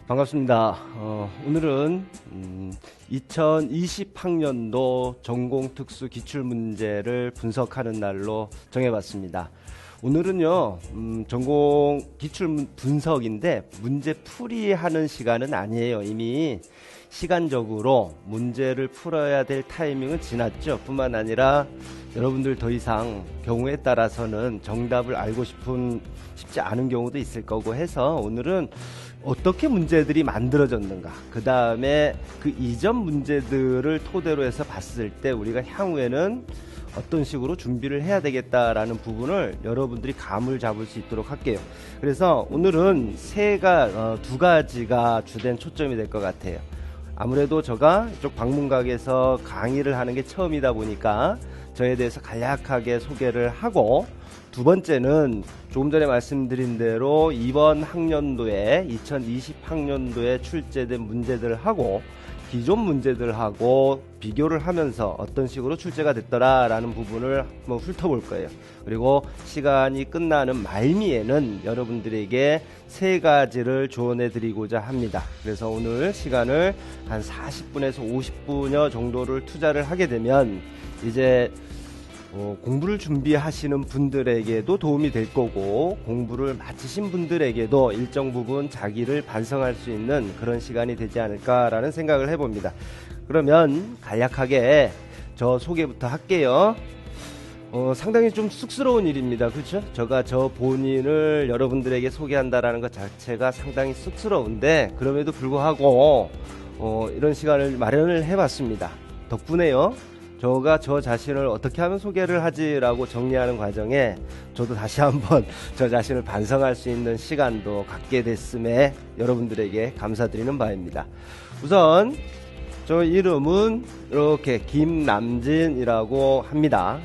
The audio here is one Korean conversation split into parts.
반갑습니다. 오늘은 2020학년도 전공 특수 기출문제를 분석하는 날로 정해봤습니다. 오늘은요, 전공 기출 분석인데 문제 풀이하는 시간은 아니에요. 이미 시간적으로 문제를 풀어야 될 타이밍은 지났죠. 뿐만 아니라 여러분들 더 이상 경우에 따라서는 정답을 알고 싶지 않은 경우도 있을 거고 해서 오늘은 어떻게 문제들이 만들어졌는가, 그 다음에 그 이전 문제들을 토대로 해서 봤을 때 우리가 향후에는 어떤 식으로 준비를 해야 되겠다라는 부분을 여러분들이 감을 잡을 수 있도록 할게요. 그래서 오늘은 두 가지가 주된 초점이 될 것 같아요. 아무래도 제가 이쪽 방문각에서 강의를 하는 게 처음이다 보니까 저에 대해서 간략하게 소개를 하고, 두 번째는 조금 전에 말씀드린 대로 이번 학년도에 2020학년도에 출제된 문제들하고 기존 문제들하고 비교를 하면서 어떤 식으로 출제가 됐더라라는 부분을 한번 훑어볼 거예요. 그리고 시간이 끝나는 말미에는 여러분들에게 세 가지를 조언해 드리고자 합니다. 그래서 오늘 시간을 한 40분에서 50분여 정도를 투자를 하게 되면 이제 공부를 준비하시는 분들에게도 도움이 될 거고, 공부를 마치신 분들에게도 일정 부분 자기를 반성할 수 있는 그런 시간이 되지 않을까라는 생각을 해봅니다. 그러면 간략하게 저 소개부터 할게요. 상당히 좀 쑥스러운 일입니다. 그렇죠? 제가 저 본인을 여러분들에게 소개한다라는 것 자체가 상당히 쑥스러운데, 그럼에도 불구하고 이런 시간을 마련을 해봤습니다. 덕분에요, 제가 저 자신을 어떻게 하면 소개를 하지라고 정리하는 과정에 저도 다시 한번 저 자신을 반성할 수 있는 시간도 갖게 됐음에 여러분들에게 감사드리는 바입니다. 우선 저 이름은 이렇게 김남진이라고 합니다.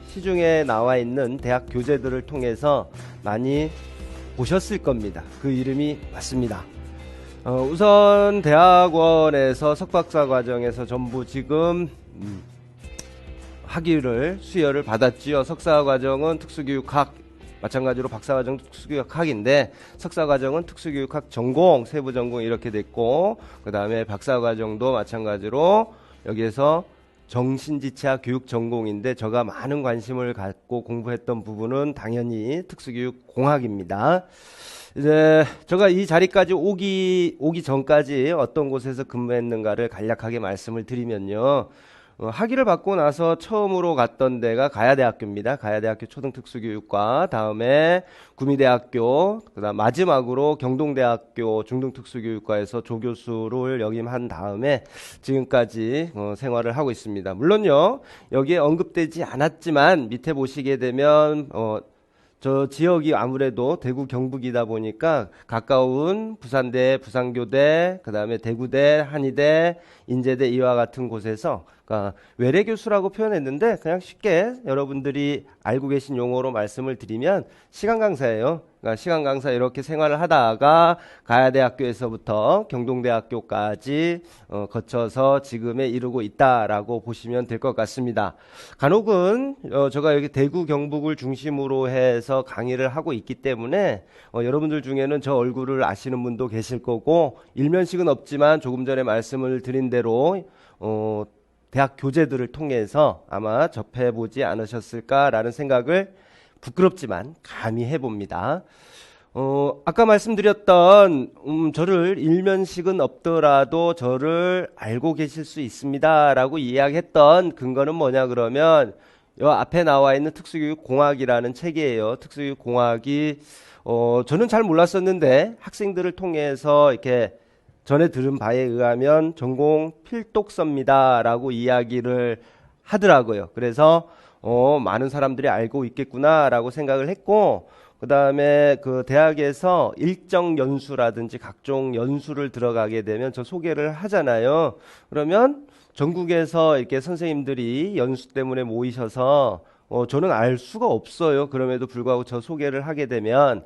시중에 나와 있는 대학 교재들을 통해서 많이 보셨을 겁니다. 그 이름이 맞습니다. 우선 대학원에서 석박사 과정에서 전부 지금 학위를 수여를 받았지요. 석사과정은 특수교육학, 마찬가지로 박사과정도 특수교육학인데 석사과정은 특수교육학 전공, 세부전공 이렇게 됐고, 그 다음에 박사과정도 마찬가지로 여기에서 정신지체학 교육 전공인데 제가 많은 관심을 갖고 공부했던 부분은 당연히 특수교육공학입니다. 이제 제가 이 자리까지 오기 전까지 어떤 곳에서 근무했는가를 간략하게 말씀을 드리면요. 학위를 받고 나서 처음으로 갔던 데가 가야대학교입니다. 가야대학교 초등특수교육과, 다음에 구미대학교, 그다음 마지막으로 경동대학교 중등특수교육과에서 조교수를 역임한 다음에 지금까지 생활을 하고 있습니다. 물론요, 여기에 언급되지 않았지만 밑에 보시게 되면 저 지역이 아무래도 대구 경북이다 보니까 가까운 부산대, 부산교대, 그 다음에 대구대, 한의대, 인제대 이와 같은 곳에서, 그러니까 외래교수라고 표현했는데 그냥 쉽게 여러분들이 알고 계신 용어로 말씀을 드리면 시간 강사예요. 그러니까 시간 강사 이렇게 생활을 하다가 가야대학교에서부터 경동대학교까지 거쳐서 지금에 이르고 있다라고 보시면 될 것 같습니다. 간혹은 제가 여기 대구 경북을 중심으로 해서 강의를 하고 있기 때문에 여러분들 중에는 저 얼굴을 아시는 분도 계실 거고, 일면식은 없지만 조금 전에 말씀을 드린 대로 대학 교재들을 통해서 아마 접해보지 않으셨을까라는 생각을 부끄럽지만 감히 해봅니다. 아까 말씀드렸던 저를 일면식은 없더라도 저를 알고 계실 수 있습니다라고 이야기했던 근거는 뭐냐 그러면 요 앞에 나와 있는 특수교육공학이라는 책이에요. 특수교육공학이 저는 잘 몰랐었는데 학생들을 통해서 이렇게 전에 들은 바에 의하면 전공 필독서입니다 라고 이야기를 하더라고요. 그래서 많은 사람들이 알고 있겠구나 라고 생각을 했고, 그 다음에 그 대학에서 일정 연수라든지 각종 연수를 들어가게 되면 저 소개를 하잖아요. 그러면 전국에서 이렇게 선생님들이 연수 때문에 모이셔서 저는 알 수가 없어요. 그럼에도 불구하고 저 소개를 하게 되면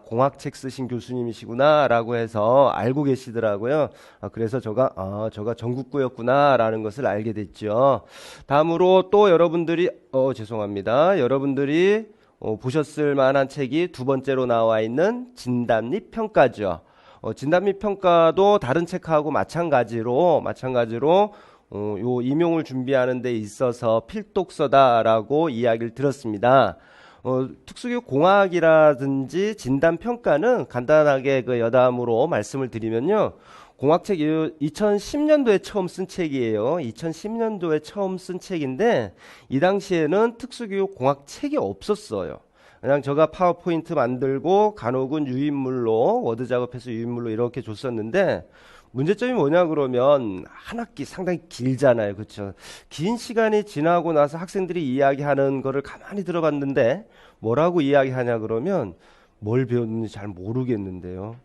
공학책 쓰신 교수님이시구나 라고 해서 알고 계시더라고요. 그래서 저가 전국구였구나 라는 것을 알게 됐죠. 다음으로 또 여러분들이 죄송합니다. 여러분들이 보셨을 만한 책이 두 번째로 나와 있는 진단 및 평가죠. 진단 및 평가도 다른 책하고 마찬가지로 요 임용을 준비하는 데 있어서 필독서다라고 이야기를 들었습니다. 특수교육 공학이라든지 진단 평가는 간단하게 그 여담으로 말씀을 드리면요. 공학책 2010년도에 처음 쓴 책이에요. 2010년도에 처음 쓴 책인데 이 당시에는 특수교육 공학책이 없었어요. 그냥 제가 파워포인트 만들고 간혹은 유인물로 워드 작업해서 유인물로 이렇게 줬었는데 문제점이 뭐냐 그러면 한 학기 상당히 길잖아요. 그렇죠? 긴 시간이 지나고 나서 학생들이 이야기하는 거를 가만히 들어봤는데 뭐라고 이야기하냐 그러면 뭘 배웠는지 잘 모르겠는데요.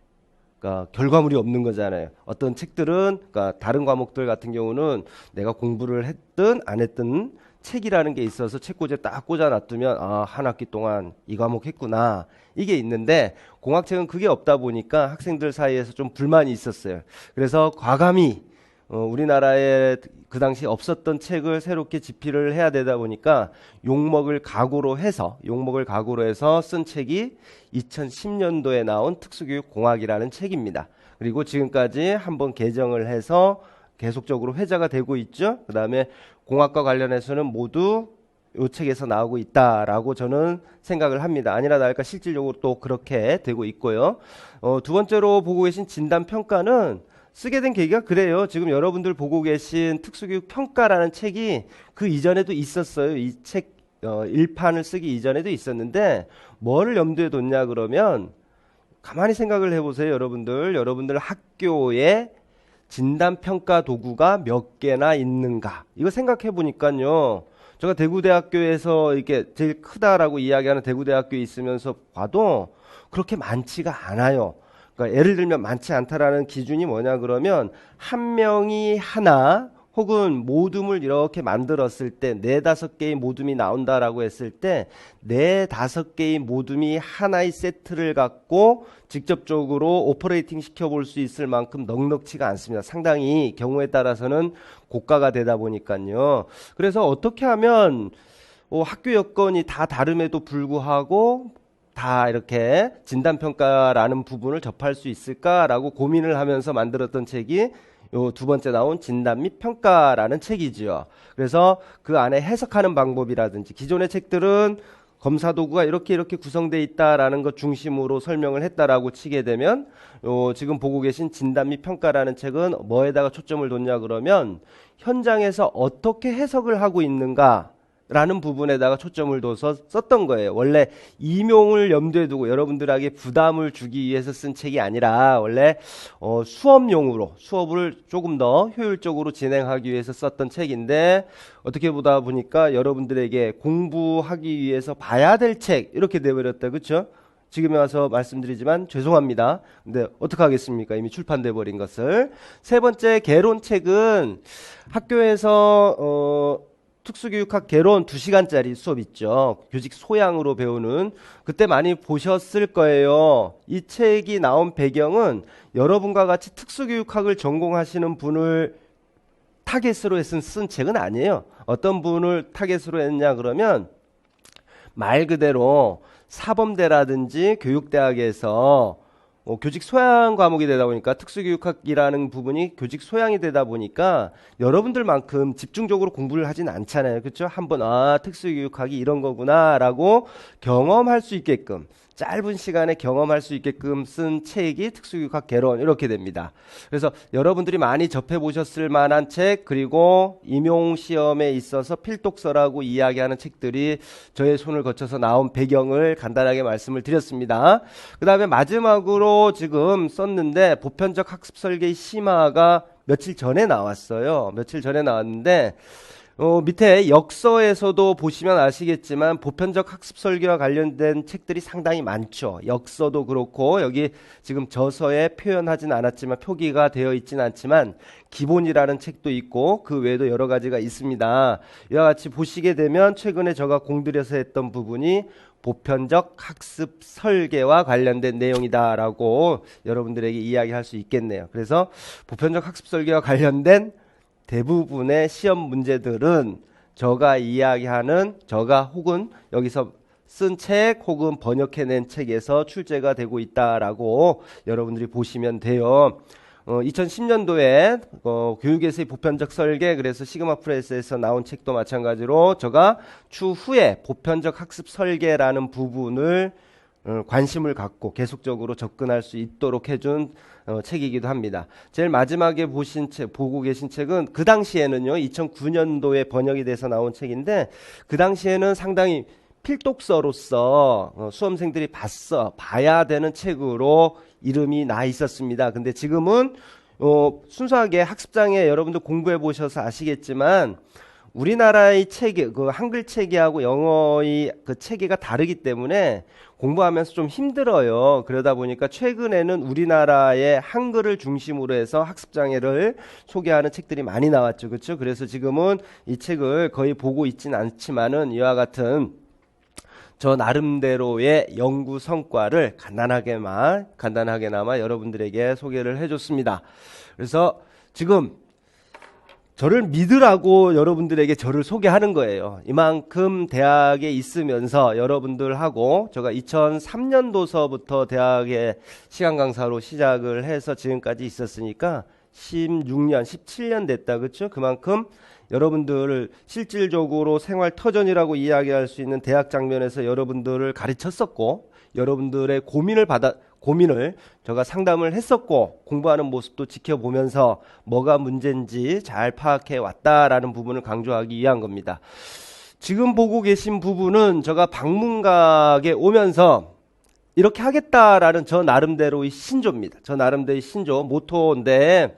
그러니까 결과물이 없는 거잖아요. 어떤 책들은 그러니까 다른 과목들 같은 경우는 내가 공부를 했든 안 했든 책이라는 게 있어서 책꽂이에 딱 꽂아 놔두면 한 학기 동안 이 과목 했구나 이게 있는데 공학책은 그게 없다 보니까 학생들 사이에서 좀 불만이 있었어요. 그래서 과감히 우리나라에 그 당시 없었던 책을 새롭게 집필을 해야 되다 보니까 욕먹을 각오로 해서 쓴 책이 2010년도에 나온 특수교육 공학이라는 책입니다. 그리고 지금까지 한번 개정을 해서 계속적으로 회자가 되고 있죠. 그 다음에 공학과 관련해서는 모두 이 책에서 나오고 있다라고 저는 생각을 합니다. 아니나 다를까 실질적으로 또 그렇게 되고 있고요. 두 번째로 보고 계신 진단평가는 쓰게 된 계기가 그래요. 지금 여러분들 보고 계신 특수교육 평가라는 책이 그 이전에도 있었어요. 이 책 1판을 쓰기 이전에도 있었는데 뭐를 염두에 뒀냐 그러면 가만히 생각을 해보세요. 여러분들 학교에 진단평가 도구가 몇 개나 있는가 이거 생각해 보니까요. 제가 대구대학교에서 이렇게 제일 크다라고 이야기하는 대구대학교에 있으면서 봐도 그렇게 많지가 않아요. 그러니까 예를 들면 많지 않다라는 기준이 뭐냐 그러면 한 명이 하나 혹은 모둠을 이렇게 만들었을 때 4-5개의 모둠이 나온다라고 했을 때 4-5개의 모둠이 하나의 세트를 갖고 직접적으로 오퍼레이팅 시켜볼 수 있을 만큼 넉넉치가 않습니다. 상당히 경우에 따라서는 고가가 되다 보니까요. 그래서 어떻게 하면 학교 여건이 다 다름에도 불구하고 다 이렇게 진단평가라는 부분을 접할 수 있을까라고 고민을 하면서 만들었던 책이 요 두 번째 나온 진단 및 평가라는 책이지요. 그래서 그 안에 해석하는 방법이라든지 기존의 책들은 검사 도구가 이렇게 구성되어 있다라는 것 중심으로 설명을 했다라고 치게 되면 지금 보고 계신 진단 및 평가라는 책은 뭐에다가 초점을 뒀냐 그러면 현장에서 어떻게 해석을 하고 있는가 라는 부분에다가 초점을 둬서 썼던 거예요. 원래 임용을 염두에 두고 여러분들에게 부담을 주기 위해서 쓴 책이 아니라 원래 수업용으로 수업을 조금 더 효율적으로 진행하기 위해서 썼던 책인데 어떻게 보다 보니까 여러분들에게 공부하기 위해서 봐야 될 책 이렇게 돼버렸다. 그렇죠? 지금에 와서 말씀드리지만 죄송합니다. 근데 어떡하겠습니까? 이미 출판돼 버린 것을. 세 번째 개론책은 학교에서 특수교육학 개론 2시간짜리 수업 있죠. 교직 소양으로 배우는 그때 많이 보셨을 거예요. 이 책이 나온 배경은 여러분과 같이 특수교육학을 전공하시는 분을 타겟으로 해서 쓴 책은 아니에요. 어떤 분을 타겟으로 했냐 그러면 말 그대로 사범대라든지 교육대학에서 교직 소양 과목이 되다 보니까 특수교육학이라는 부분이 교직 소양이 되다 보니까 여러분들만큼 집중적으로 공부를 하진 않잖아요. 그렇죠? 한번 특수교육학이 이런 거구나라고 경험할 수 있게끔 짧은 시간에 경험할 수 있게끔 쓴 책이 특수교육학 개론 이렇게 됩니다. 그래서 여러분들이 많이 접해보셨을 만한 책 그리고 임용시험에 있어서 필독서라고 이야기하는 책들이 저의 손을 거쳐서 나온 배경을 간단하게 말씀을 드렸습니다. 그 다음에 마지막으로 지금 썼는데 보편적 학습설계의 심화가 며칠 전에 나왔어요. 며칠 전에 나왔는데 밑에 역서에서도 보시면 아시겠지만 보편적 학습 설계와 관련된 책들이 상당히 많죠. 역서도 그렇고 여기 지금 저서에 표현하진 않았지만 표기가 되어 있진 않지만 기본이라는 책도 있고 그 외에도 여러 가지가 있습니다. 이와 같이 보시게 되면 최근에 제가 공들여서 했던 부분이 보편적 학습 설계와 관련된 내용이다라고 여러분들에게 이야기할 수 있겠네요. 그래서 보편적 학습 설계와 관련된 대부분의 시험 문제들은 제가 이야기하는 제가 혹은 여기서 쓴 책 혹은 번역해낸 책에서 출제가 되고 있다라고 여러분들이 보시면 돼요. 2010년도에 교육에서의 보편적 설계, 그래서 시그마 프레스에서 나온 책도 마찬가지로 제가 추후에 보편적 학습 설계라는 부분을 관심을 갖고 계속적으로 접근할 수 있도록 해준 책이기도 합니다. 제일 마지막에 보고 계신 책은 그 당시에는요, 2009년도에 번역이 돼서 나온 책인데, 그 당시에는 상당히 필독서로서 수험생들이 봐야 되는 책으로 이름이 나 있었습니다. 근데 지금은 순수하게 학습장에 여러분들 공부해 보셔서 아시겠지만, 우리나라의 체계, 그 한글 체계하고 영어의 그 체계가 다르기 때문에 공부하면서 좀 힘들어요. 그러다 보니까 최근에는 우리나라의 한글을 중심으로 해서 학습장애를 소개하는 책들이 많이 나왔죠. 그렇죠? 그래서 지금은 이 책을 거의 보고 있진 않지만은 이와 같은 저 나름대로의 연구 성과를 간단하게나마 여러분들에게 소개를 해줬습니다. 그래서 지금 저를 믿으라고 여러분들에게 저를 소개하는 거예요. 이만큼 대학에 있으면서 여러분들하고 제가 2003년도서부터 대학에 시간 강사로 시작을 해서 지금까지 있었으니까 16년, 17년 됐다. 그렇죠? 그만큼 여러분들을 실질적으로 생활 터전이라고 이야기할 수 있는 대학 장면에서 여러분들을 가르쳤었고, 여러분들의 고민을 제가 상담을 했었고, 공부하는 모습도 지켜보면서 뭐가 문제인지 잘 파악해 왔다라는 부분을 강조하기 위한 겁니다. 지금 보고 계신 부분은 제가 방문각에 오면서 이렇게 하겠다라는 저 나름대로의 신조입니다. 저 나름대로의 신조, 모토인데,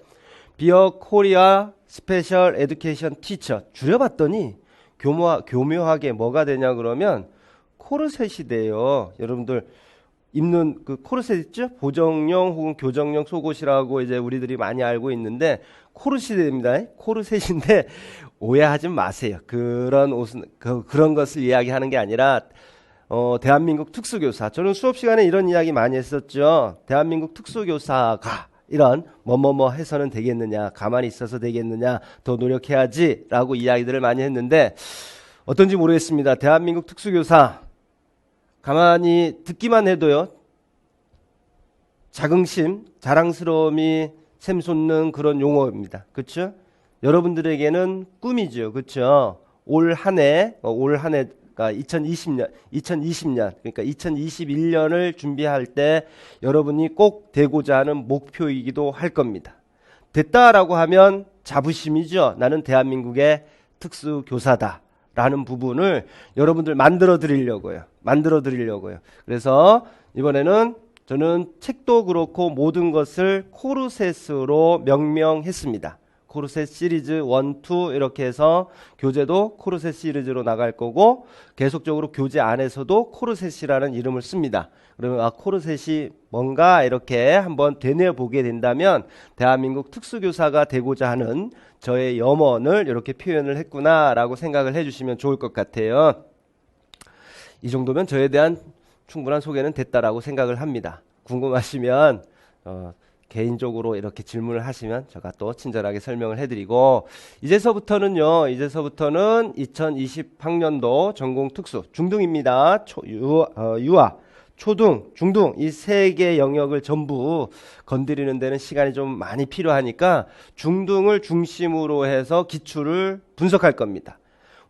비어 코리아 스페셜 에듀케이션 티처 줄여봤더니 교묘하게 뭐가 되냐 그러면 코르셋이 돼요. 여러분들 입는 그 코르셋 있죠? 보정용 혹은 교정용 속옷이라고 이제 우리들이 많이 알고 있는데 코르셋이 됩니다. 코르셋인데 오해하지 마세요. 그런 옷은 그런 것을 이야기하는 게 아니라 대한민국 특수교사, 저는 수업 시간에 이런 이야기 많이 했었죠. 대한민국 특수교사가 이런 뭐뭐뭐 해서는 되겠느냐, 가만히 있어서 되겠느냐, 더 노력해야지 라고 이야기들을 많이 했는데 어떤지 모르겠습니다. 대한민국 특수교사 가만히 듣기만 해도요, 자긍심, 자랑스러움이 샘솟는 그런 용어입니다. 그렇죠? 여러분들에게는 꿈이죠. 그렇죠? 올 한해가 2020년 그러니까 2021년을 준비할 때 여러분이 꼭 되고자 하는 목표이기도 할 겁니다. 됐다라고 하면 자부심이죠. 나는 대한민국의 특수교사다 라는 부분을 여러분들 만들어 드리려고요. 그래서 이번에는 저는 책도 그렇고 모든 것을 코르셋으로 명명했습니다. 코르셋 시리즈 1, 2 이렇게 해서 교재도 코르셋 시리즈로 나갈 거고, 계속적으로 교재 안에서도 코르셋이라는 이름을 씁니다. 그러면 코르셋이 뭔가 이렇게 한번 되뇌어 보게 된다면 대한민국 특수교사가 되고자 하는 저의 염원을 이렇게 표현을 했구나라고 생각을 해주시면 좋을 것 같아요. 이 정도면 저에 대한 충분한 소개는 됐다라고 생각을 합니다. 궁금하시면 개인적으로 이렇게 질문을 하시면 제가 또 친절하게 설명을 해드리고, 이제서부터는 2020학년도 전공 특수 중등입니다. 유아, 초등, 중등 이 세 개 영역을 전부 건드리는 데는 시간이 좀 많이 필요하니까 중등을 중심으로 해서 기출을 분석할 겁니다.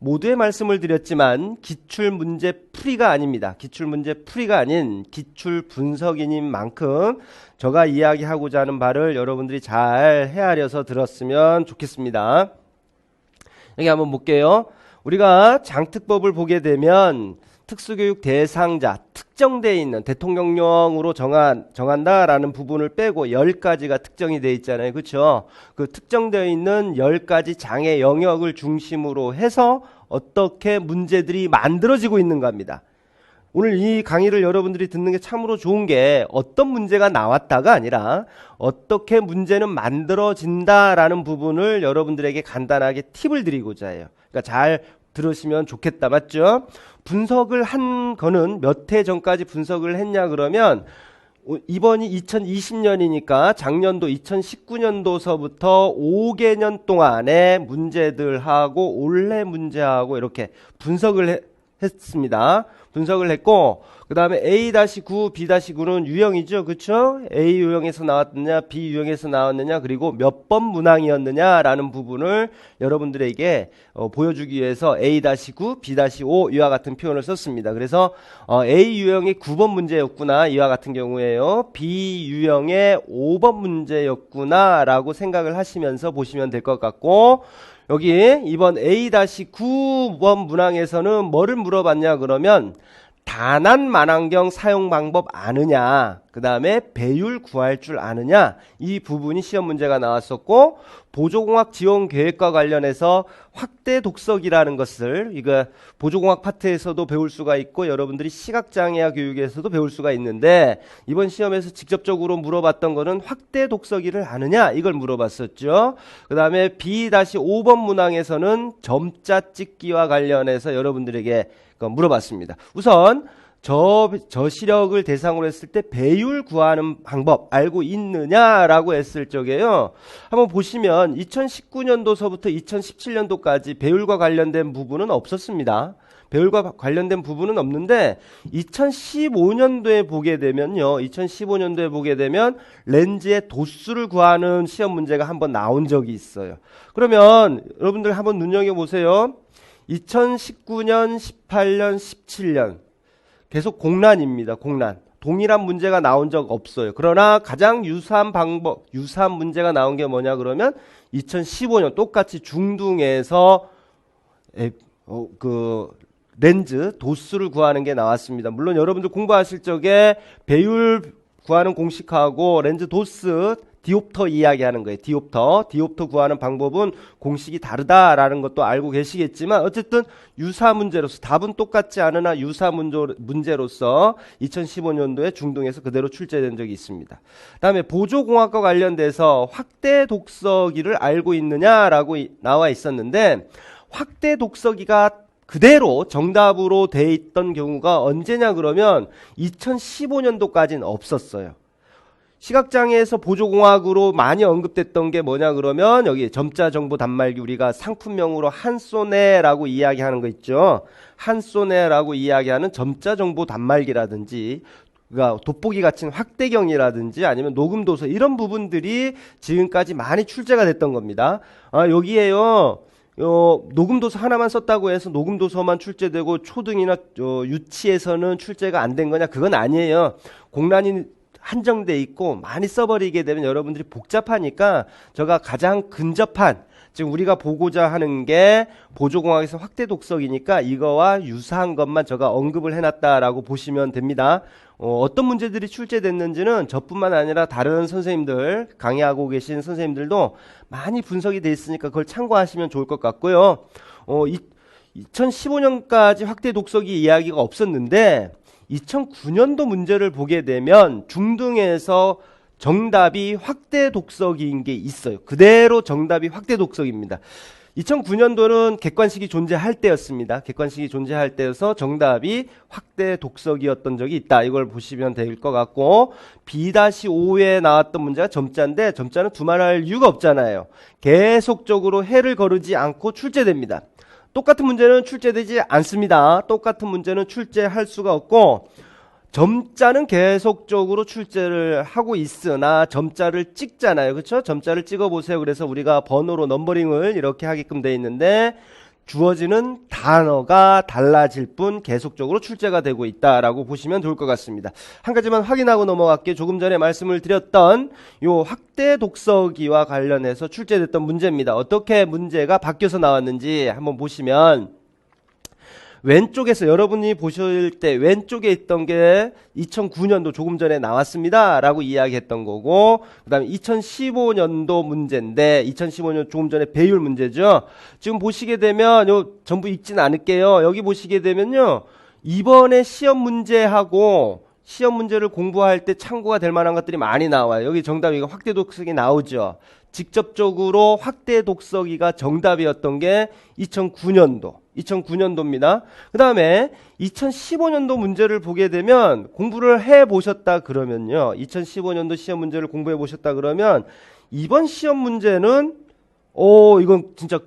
모두의 말씀을 드렸지만 기출 문제 풀이가 아닙니다. 기출 문제 풀이가 아닌 기출 분석인인 만큼 제가 이야기하고자 하는 바를 여러분들이 잘 헤아려서 들었으면 좋겠습니다. 여기 한번 볼게요. 우리가 장특법을 보게 되면 특수교육 대상자, 특정되어 있는 대통령령으로 정한다라는 부분을 빼고 10가지가 특정이 되어 있잖아요. 그렇죠? 그 특정되어 있는 10가지 장애 영역을 중심으로 해서 어떻게 문제들이 만들어지고 있는가 합니다. 오늘 이 강의를 여러분들이 듣는 게 참으로 좋은 게 어떤 문제가 나왔다가 아니라 어떻게 문제는 만들어진다라는 부분을 여러분들에게 간단하게 팁을 드리고자 해요. 그러니까 잘 들으시면 좋겠다. 맞죠? 분석을 한 거는 몇 해 전까지 분석을 했냐 그러면 이번이 2020년이니까 작년도 2019년도서부터 5개년 동안의 문제들하고 올해 문제하고 이렇게 분석을 했습니다. 분석을 했고, 그 다음에 A-9, B-9는 유형이죠. 그쵸? A 유형에서 나왔느냐, B 유형에서 나왔느냐, 그리고 몇 번 문항이었느냐라는 부분을 여러분들에게 보여주기 위해서 A-9, B-5 이와 같은 표현을 썼습니다. 그래서 A 유형이 9번 문제였구나, 이와 같은 경우에요. B 유형의 5번 문제였구나 라고 생각을 하시면서 보시면 될 것 같고, 여기 이번 A-9번 문항에서는 뭐를 물어봤냐 그러면 단한 만환경 사용 방법 아느냐, 그 다음에 배율 구할 줄 아느냐, 이 부분이 시험 문제가 나왔었고, 보조공학 지원 계획과 관련해서 확대 독서기라는 것을 이거 보조공학 파트에서도 배울 수가 있고 여러분들이 시각장애아 교육에서도 배울 수가 있는데, 이번 시험에서 직접적으로 물어봤던 거는 확대 독서기를 아느냐, 이걸 물어봤었죠. 그 다음에 B-5번 문항에서는 점자 찍기와 관련해서 여러분들에게 물어봤습니다. 우선 저 시력을 대상으로 했을 때 배율 구하는 방법 알고 있느냐라고 했을 적에요. 한번 보시면 2019년도서부터 2017년도까지 배율과 관련된 부분은 없었습니다. 배율과 관련된 부분은 없는데 2015년도에 보게 되면요. 2015년도에 보게 되면 렌즈의 도수를 구하는 시험 문제가 한번 나온 적이 있어요. 그러면 여러분들 한번 눈여겨보세요. 2019년, 18년, 17년 계속 공란입니다. 공란. 동일한 문제가 나온 적 없어요. 그러나 가장 유사한 문제가 나온 게 뭐냐 그러면 2015년 똑같이 중등에서 렌즈 도수를 구하는 게 나왔습니다. 물론 여러분들 공부하실 적에 배율 구하는 공식하고 렌즈 도수 디옵터 이야기하는 거예요. 디옵터 구하는 방법은 공식이 다르다라는 것도 알고 계시겠지만 어쨌든 유사 문제로서 답은 똑같지 않으나 유사 문제로서 2015년도에 중등에서 그대로 출제된 적이 있습니다. 다음에 보조공학과 관련돼서 확대 독서기를 알고 있느냐라고 나와 있었는데, 확대 독서기가 그대로 정답으로 돼 있던 경우가 언제냐 그러면 2015년도까지는 없었어요. 시각장애에서 보조공학으로 많이 언급됐던 게 뭐냐 그러면 여기 점자정보 단말기, 우리가 상품명으로 한쏘네라고 이야기하는 거 있죠. 한쏘네라고 이야기하는 점자정보 단말기라든지, 그러니까 돋보기 갇힌 확대경이라든지 아니면 녹음도서, 이런 부분들이 지금까지 많이 출제가 됐던 겁니다. 여기에요. 녹음도서 하나만 썼다고 해서 녹음도서만 출제되고 초등이나 유치에서는 출제가 안 된 거냐? 그건 아니에요. 공란이 한정돼 있고 많이 써버리게 되면 여러분들이 복잡하니까 제가 가장 근접한, 지금 우리가 보고자 하는 게 보조공학에서 확대 독서기니까 이거와 유사한 것만 제가 언급을 해놨다라고 보시면 됩니다. 어떤 문제들이 출제됐는지는 저뿐만 아니라 다른 선생님들, 강의하고 계신 선생님들도 많이 분석이 돼 있으니까 그걸 참고하시면 좋을 것 같고요. 2015년까지 확대 독서기 이야기가 없었는데 2009년도 문제를 보게 되면 중등에서 정답이 확대 독서기인 게 있어요. 그대로 정답이 확대 독서기입니다. 2009년도는 객관식이 존재할 때였습니다. 객관식이 존재할 때여서 정답이 확대 독서기였던 적이 있다. 이걸 보시면 될 것 같고, B-5에 나왔던 문제가 점자인데 점자는 두말할 이유가 없잖아요. 계속적으로 해를 거르지 않고 출제됩니다. 똑같은 문제는 출제되지 않습니다. 똑같은 문제는 출제할 수가 없고, 점자는 계속적으로 출제를 하고 있으나 점자를 찍잖아요. 그렇죠? 점자를 찍어 보세요. 그래서 우리가 번호로 넘버링을 이렇게 하게끔 돼 있는데 주어지는 단어가 달라질 뿐 계속적으로 출제가 되고 있다라고 보시면 좋을 것 같습니다. 한 가지만 확인하고 넘어갈게요. 조금 전에 말씀을 드렸던 요 확대 독서기와 관련해서 출제됐던 문제입니다. 어떻게 문제가 바뀌어서 나왔는지 한번 보시면, 왼쪽에서 여러분이 보실 때 왼쪽에 있던 게 2009년도 조금 전에 나왔습니다 라고 이야기했던 거고, 그 다음에 2015년도 문제인데 2015년 조금 전에 배율 문제죠. 지금 보시게 되면 요 전부 읽진 않을게요. 여기 보시게 되면요, 이번에 시험 문제하고 시험 문제를 공부할 때 참고가 될 만한 것들이 많이 나와요. 여기 정답이 확대 독서기 나오죠. 직접적으로 확대 독서기가 정답이었던 게 2009년도입니다. 그 다음에 2015년도 문제를 보게 되면, 공부를 해 보셨다 그러면요, 2015년도 시험 문제를 공부해 보셨다 그러면 이번 시험 문제는 이건 진짜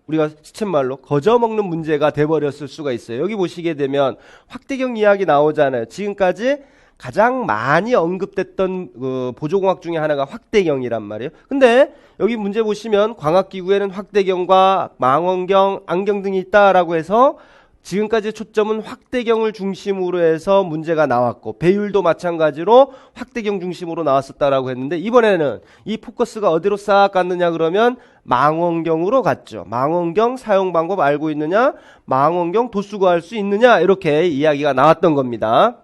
우리가 시쳇말로 거저먹는 문제가 돼버렸을 수가 있어요. 여기 보시게 되면 확대경 이야기 나오잖아요. 지금까지 가장 많이 언급됐던 그 보조공학 중에 하나가 확대경이란 말이에요. 근데 여기 문제 보시면 광학기구에는 확대경과 망원경, 안경 등이 있다라고 해서 지금까지 초점은 확대경을 중심으로 해서 문제가 나왔고 배율도 마찬가지로 확대경 중심으로 나왔었다라고 했는데 이번에는 이 포커스가 어디로 싹 갔느냐 그러면 망원경으로 갔죠. 망원경 사용 방법 알고 있느냐? 망원경 도수 구할 수 있느냐? 이렇게 이야기가 나왔던 겁니다.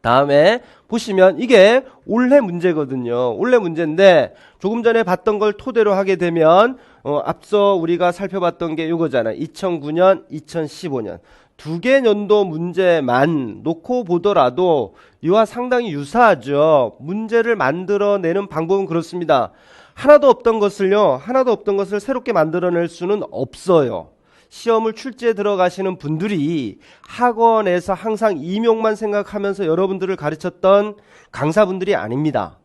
다음에 보시면 이게 올해 문제거든요. 올해 문제인데 조금 전에 봤던 걸 토대로 하게 되면 앞서 우리가 살펴봤던 게 이거잖아요. 2009년, 2015년 두 개 연도 문제만 놓고 보더라도 이와 상당히 유사하죠. 문제를 만들어내는 방법은 그렇습니다. 하나도 없던 것을 새롭게 만들어낼 수는 없어요. 시험을 출제에 들어가시는 분들이 학원에서 항상 임용만 생각하면서 여러분들을 가르쳤던 강사분들이 아닙니다.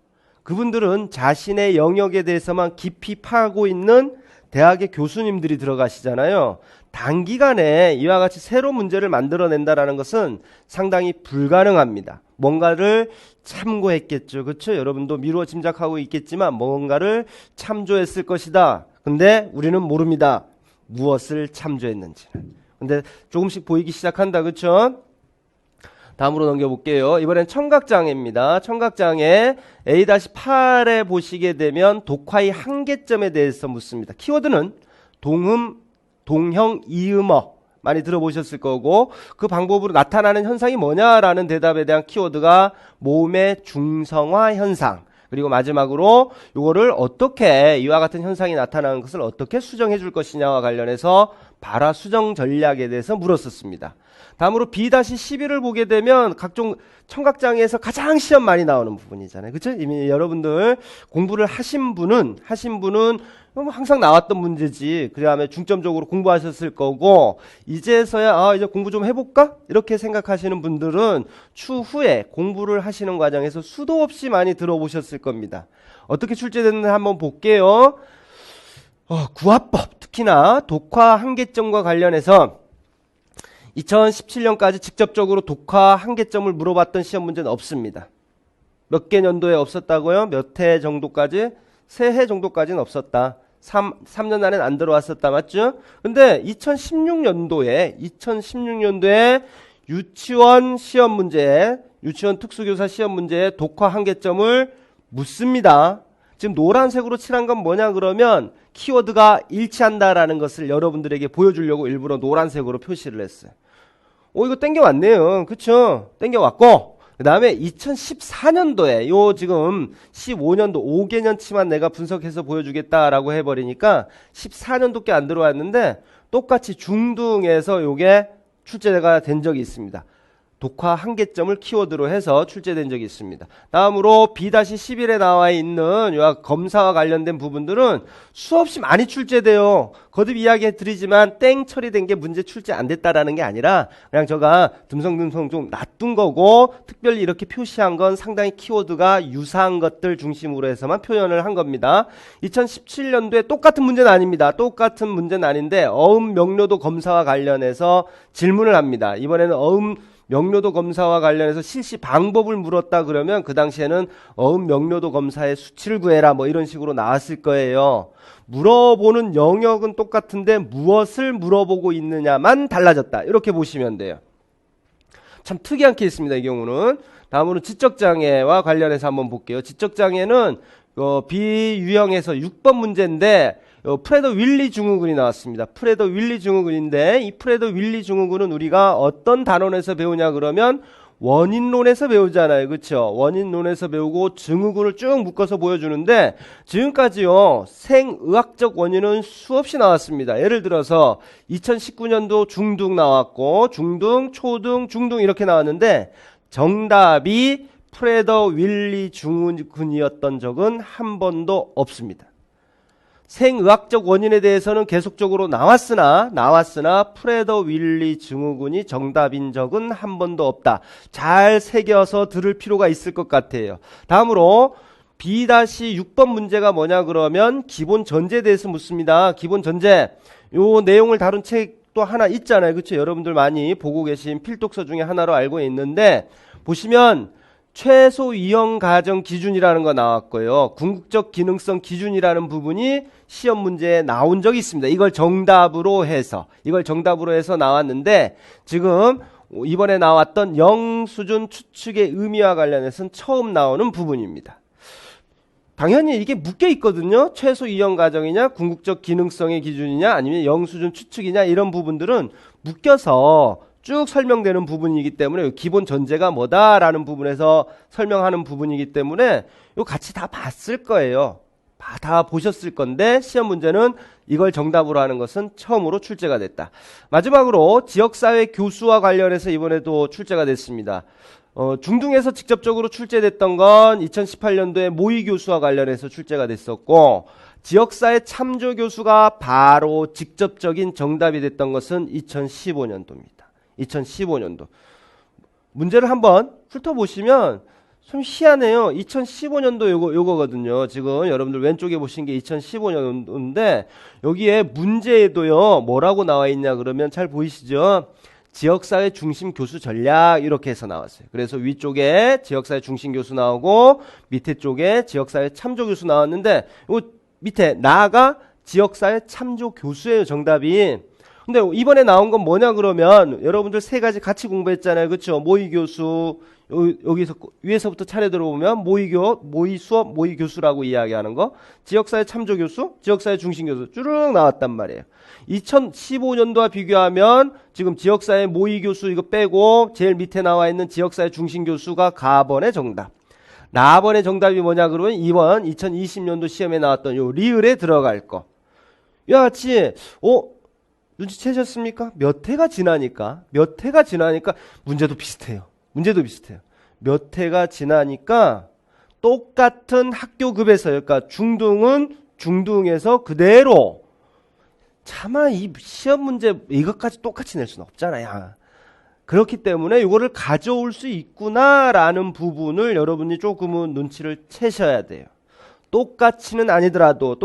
그분들은 자신의 영역에 대해서만 깊이 파고 있는 대학의 교수님들이 들어가시잖아요. 단기간에 이와 같이 새로운 문제를 만들어낸다는 것은 상당히 불가능합니다. 뭔가를 참고했겠죠. 그렇죠? 여러분도 미루어 짐작하고 있겠지만 뭔가를 참조했을 것이다. 근데 우리는 모릅니다. 무엇을 참조했는지는. 근데 조금씩 보이기 시작한다. 그렇죠? 다음으로 넘겨볼게요. 이번엔 청각장애입니다. 청각장애 A-8에 보시게 되면 독화의 한계점에 대해서 묻습니다. 키워드는 동음, 동형, 이음어 많이 들어보셨을 거고 그 방법으로 나타나는 현상이 뭐냐라는 대답에 대한 키워드가 몸의 중성화 현상. 그리고 마지막으로 이거를 어떻게 이와 같은 현상이 나타나는 것을 어떻게 수정해 줄 것이냐와 관련해서 발화 수정 전략에 대해서 물었었습니다. 다음으로 B-11을 보게 되면 각종 청각장애에서 가장 시험 많이 나오는 부분이잖아요. 그렇죠? 이미 여러분들 공부를 하신 분은 항상 나왔던 문제지. 그 다음에 중점적으로 공부하셨을 거고 이제서야 이제 공부 좀 해볼까? 이렇게 생각하시는 분들은 추후에 공부를 하시는 과정에서 수도 없이 많이 들어보셨을 겁니다. 어떻게 출제됐는지 한번 볼게요. 구화법, 특히나 독화 한계점과 관련해서 2017년까지 직접적으로 독화 한계점을 물어봤던 시험 문제는 없습니다. 몇 개 년도에 없었다고요? 몇 해 정도까지? 3해 정도까지는 없었다. 3년 안엔 안 들어왔었다. 맞죠? 근데 2016년도에 유치원 시험 문제, 유치원 특수교사 시험 문제에 독화 한계점을 묻습니다. 지금 노란색으로 칠한 건 뭐냐 그러면 키워드가 일치한다라는 것을 여러분들에게 보여주려고 일부러 노란색으로 표시를 했어요. 이거 땡겨왔네요. 그쵸? 땡겨왔고 그 다음에 2014년도에 요 지금 15년도 5개년치만 내가 분석해서 보여주겠다라고 해버리니까 14년도께 안 들어왔는데 똑같이 중등에서 요게 출제가 된 적이 있습니다. 독화 한계점을 키워드로 해서 출제된 적이 있습니다. 다음으로 B-11에 나와 있는 검사와 관련된 부분들은 수없이 많이 출제돼요. 거듭 이야기해 드리지만 땡 처리된 게 문제 출제 안 됐다라는 게 아니라 그냥 제가 듬성듬성 좀 놔둔 거고 특별히 이렇게 표시한 건 상당히 키워드가 유사한 것들 중심으로 해서만 표현을 한 겁니다. 2017년도에 똑같은 문제는 아닙니다. 똑같은 문제는 아닌데 어음 명료도 검사와 관련해서 질문을 합니다. 이번에는 어음 명료도 검사와 관련해서 실시 방법을 물었다 그러면 그 당시에는 어음 명료도 검사의 수치를 구해라 뭐 이런 식으로 나왔을 거예요. 물어보는 영역은 똑같은데 무엇을 물어보고 있느냐만 달라졌다. 이렇게 보시면 돼요. 참 특이한 케이스입니다. 이 경우는. 다음으로 지적장애와 관련해서 한번 볼게요. 지적장애는 B유형에서 6번 문제인데 프레더 윌리 증후군이 나왔습니다. 프레더 윌리 증후군인데 이 프레더 윌리 증후군은 우리가 어떤 단원에서 배우냐 그러면 원인론에서 배우잖아요. 그렇죠? 원인론에서 배우고 증후군을 쭉 묶어서 보여주는데 지금까지요 생의학적 원인은 수없이 나왔습니다. 예를 들어서 2019년도 중등 나왔고 중등, 초등, 중등 이렇게 나왔는데 정답이 프레더 윌리 증후군이었던 적은 한 번도 없습니다. 생의학적 원인에 대해서는 계속적으로 나왔으나 프레더 윌리 증후군이 정답인 적은 한 번도 없다. 잘 새겨서 들을 필요가 있을 것 같아요. 다음으로 B-6번 문제가 뭐냐 그러면 기본 전제에 대해서 묻습니다. 기본 전제. 요 내용을 다룬 책도 하나 있잖아요. 그렇죠? 여러분들 많이 보고 계신 필독서 중에 하나로 알고 있는데 보시면 최소 위험 가정 기준이라는 거 나왔고요. 궁극적 기능성 기준이라는 부분이 시험 문제에 나온 적이 있습니다. 이걸 정답으로 해서 나왔는데 지금 이번에 나왔던 영수준 추측의 의미와 관련해서는 처음 나오는 부분입니다. 당연히 이게 묶여 있거든요. 최소 이용 가정이냐, 궁극적 기능성의 기준이냐, 아니면 영수준 추측이냐 이런 부분들은 묶여서 쭉 설명되는 부분이기 때문에 기본 전제가 뭐다라는 부분에서 설명하는 부분이기 때문에 이거 같이 다 봤을 거예요. 다 보셨을 건데 시험 문제는 이걸 정답으로 하는 것은 처음으로 출제가 됐다. 마지막으로 지역사회 교수와 관련해서 이번에도 출제가 됐습니다. 중등에서 직접적으로 출제됐던 건 2018년도에 모의 교수와 관련해서 출제가 됐었고 지역사회 참조 교수가 바로 직접적인 정답이 됐던 것은 2015년도입니다. 2015년도. 문제를 한번 훑어보시면 좀 희한해요. 2015년도 요거거든요. 지금 여러분들 왼쪽에 보신 게 2015년도인데 여기에 문제에도요. 뭐라고 나와 있냐 그러면 잘 보이시죠? 지역사회 중심 교수 전략 이렇게 해서 나왔어요. 그래서 위쪽에 지역사회 중심 교수 나오고 밑에 쪽에 지역사회 참조 교수 나왔는데 요 밑에 나가 지역사회 참조 교수예요. 정답이. 근데 이번에 나온 건 뭐냐 그러면 여러분들 세 가지 같이 공부했잖아요. 그렇죠? 모의 교수 여기서 위에서부터 차례 들어보면 모의 수업, 모의 교수라고 이야기하는 거, 지역사회 참조 교수, 지역사회 중심 교수 쭈르륵 나왔단 말이에요. 2015년도와 비교하면 지금 지역사회 모의 교수 이거 빼고 제일 밑에 나와 있는 지역사회 중심 교수가 가번의 정답. 나번의 정답이 뭐냐 그러면 이번 2020년도 시험에 나왔던 요 리을에 들어갈 거. 이와 같이 눈치채셨습니까? 몇 해가 지나니까 문제도 비슷해요. 몇 해가 지나니까 똑같은 학교급에서요. 그러니까 중등은 중등에서 그대로 차마 이 시험 문제 이것까지 똑같이 낼 수는 없잖아요. 그렇기 때문에 이거를 가져올 수 있구나라는 부분을 여러분이 조금은 눈치를 채셔야 돼요. 똑같이는 아니더라도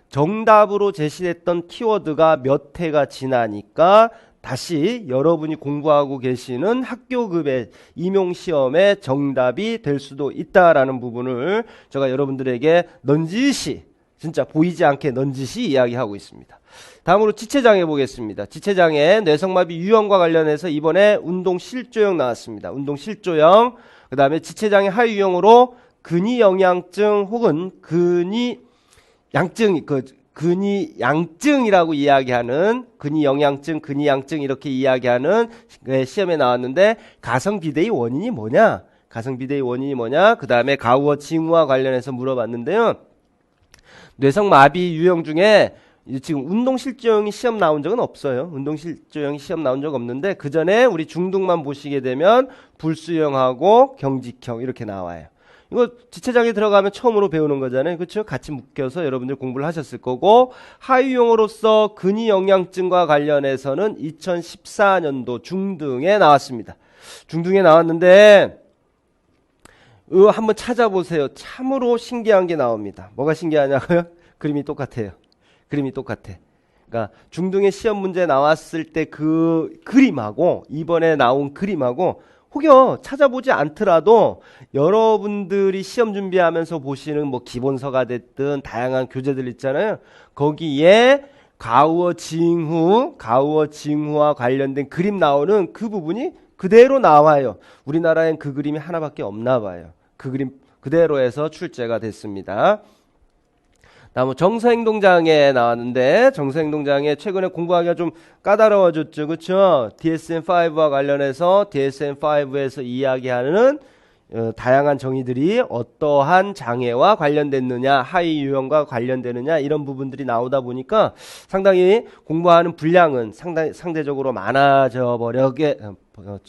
정답으로 제시됐던 키워드가 몇 해가 지나니까 다시 여러분이 공부하고 계시는 학교급의 임용시험의 정답이 될 수도 있다라는 부분을 제가 여러분들에게 넌지시 진짜 보이지 않게 넌지시 이야기하고 있습니다. 다음으로 지체장애 보겠습니다. 지체장애 뇌성마비 유형과 관련해서 이번에 운동실조형 나왔습니다. 운동실조형 그 다음에 지체장애 하유형으로 근위영양증 혹은 근위양증이라고 이야기하는 근위영양증, 근위양증 이렇게 이야기하는 시험에 나왔는데 가성비대의 원인이 뭐냐? 그 다음에 가우어 징후와 관련해서 물어봤는데요. 뇌성마비 유형 중에 지금 운동실조형이 시험 나온 적은 없어요. 운동실조형이 시험 나온 적 없는데 그 전에 우리 중등만 보시게 되면 불수형하고 경직형 이렇게 나와요. 이거 지체장애 들어가면 처음으로 배우는 거잖아요. 그렇죠? 같이 묶여서 여러분들 공부를 하셨을 거고 하유형으로서 근위영양증과 관련해서는 2014년도 중등에 나왔습니다. 중등에 나왔는데 이거 한번 찾아보세요. 참으로 신기한 게 나옵니다. 뭐가 신기하냐고요? 그림이 똑같아요. 그러니까 중등의 시험 문제 나왔을 때 그 그림하고 이번에 나온 그림하고 혹여 찾아보지 않더라도 여러분들이 시험 준비하면서 보시는 뭐 기본서가 됐든 다양한 교재들 있잖아요. 거기에 가우어 징후와 관련된 그림 나오는 그 부분이 그대로 나와요. 우리나라엔 그 그림이 하나밖에 없나 봐요. 그 그림 그대로 해서 출제가 됐습니다. 다음은 정서행동장애 나왔는데 정서행동장애 최근에 공부하기가 좀 까다로워졌죠. 그렇죠? DSM-5와 관련해서 DSM-5에서 이야기하는 다양한 정의들이 어떠한 장애와 관련됐느냐 하위 유형과 관련되느냐 이런 부분들이 나오다 보니까 상당히 공부하는 분량은 상대적으로 많아져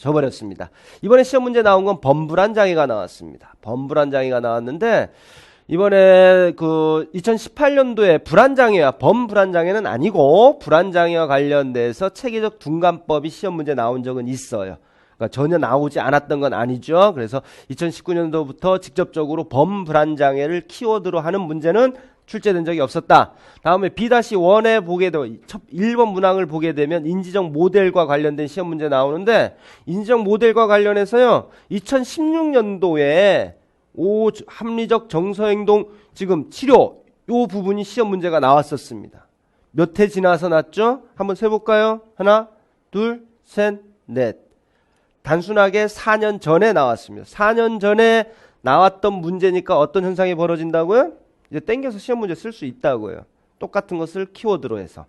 버렸습니다. 이번에 시험 문제 나온 건 범불안 장애가 나왔습니다. 범불안 장애가 나왔는데 이번에 그 2018년도에 불안장애와 범불안장애는 아니고 불안장애와 관련돼서 체계적 둔감법이 시험 문제 나온 적은 있어요. 그러니까 전혀 나오지 않았던 건 아니죠. 그래서 2019년도부터 직접적으로 범불안장애를 키워드로 하는 문제는 출제된 적이 없었다. 다음에 B-1에 보게 되면 1번 문항을 보게 되면 인지적 모델과 관련된 시험 문제 나오는데 인지적 모델과 관련해서요. 2016년도에 합리적 정서행동 지금 치료 요 부분이 시험 문제가 나왔었습니다. 몇 해 지나서 났죠? 한번 세볼까요? 하나, 둘, 셋, 넷. 단순하게 4년 전에 나왔습니다. 4년 전에 나왔던 문제니까 어떤 현상이 벌어진다고요? 이제 땡겨서 시험 문제 쓸 수 있다고요. 똑같은 것을 키워드로 해서.